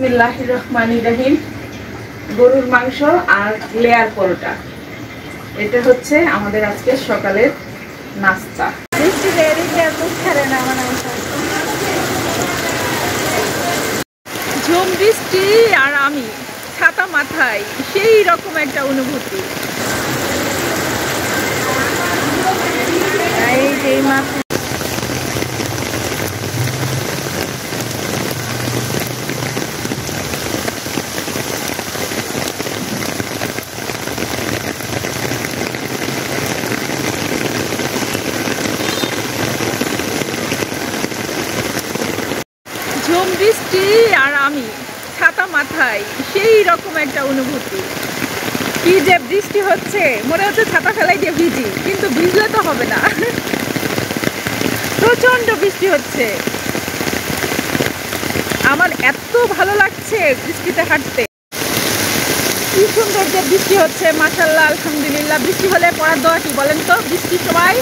বিসমিল্লাহির রহমানির রহিম। গরুর মাংস আর লেয়ার পরোটা, এটা হচ্ছে আমাদের আজকে সকালের নাস্তা। ঝুম বৃষ্টি আর আমি ছাতা মাথায়, সেই রকম একটা অনুভূতি। এই যে মাথা ঝুম বৃষ্টি আর আমি ছাতা মাথায়, সেই রকম একটা অনুভূতি। কি যে বৃষ্টি হচ্ছে, মনে হচ্ছে ছাতা ফেলাই দিয়ে ভিজি, কিন্তু ভিজলে তো হবে না। প্রচন্ড বৃষ্টি হচ্ছে। আমার এত ভালো লাগছে বৃষ্টিতে হাঁটতে। কি সুন্দর যে বৃষ্টি হচ্ছে, মাশাআল্লাহ, আলহামদুলিল্লাহ। বৃষ্টি হলে পড়ার দোয়া কি বলেন তো? বৃষ্টির সময়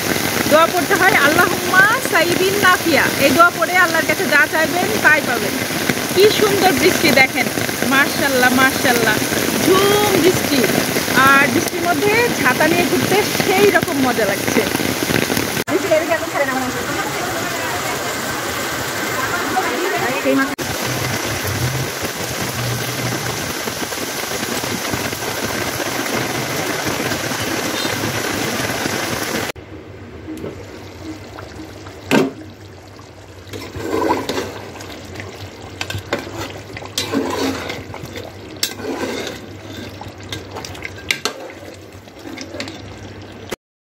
দোয়া পড়তে হয় আল্লাহুম্মা সাইবিন নাফিয়া। এই দোয়া পড়ে আল্লাহর কাছে যা চাইবেন তাই পাবেন। কি সুন্দর বৃষ্টি দেখেন, মাশাআল্লাহ মাশাআল্লাহ। ঝুম বৃষ্টি, আর বৃষ্টির মধ্যে ছাতা নিয়ে ঘুরতে সেই রকম মজা লাগছে।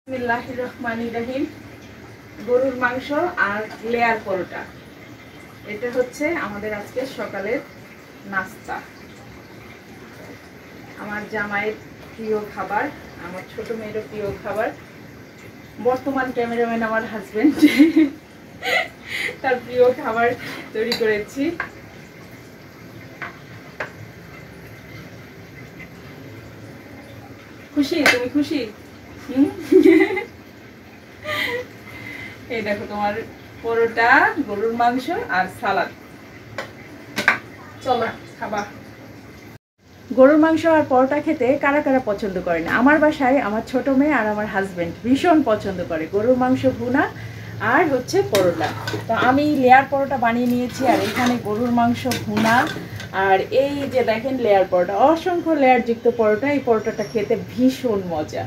বিসমিল্লাহির রহমানির রহিম। গরুর মাংস আর লেয়ার পরোটা, এটা হচ্ছে আমাদের আজকে সকালের নাস্তা। আমার জামাইয়ের প্রিয় খাবার, আমার ছোট মেয়েরও প্রিয় খাবার। বর্তমান ক্যামেরাম্যান আমার হাজবেন্ড, তার প্রিয় খাবার তৈরি করেছি। খুশি? তুমি খুশি? এই দেখো তোমার পরোটা, গরুর মাংস আর সালাদ। চলো খাবা। গরুর মাংস আর পরোটা খেতে কারা কারা পছন্দ করে না? আমার বাসায় আমার ছোট মেয়ে আর আমার হাজবেন্ড ভীষণ পছন্দ করে গরুর মাংস ভুনা আর হচ্ছে পরোটা। তো আমি লেয়ার পরোটা বানিয়ে নিয়েছি, আর এখানে গরুর মাংস ভুনা, আর এই যে দেখেন লেয়ার পরোটা, অসংখ্য লেয়ার যুক্ত পরোটা। এই পরোটাটা খেতে ভীষণ মজা।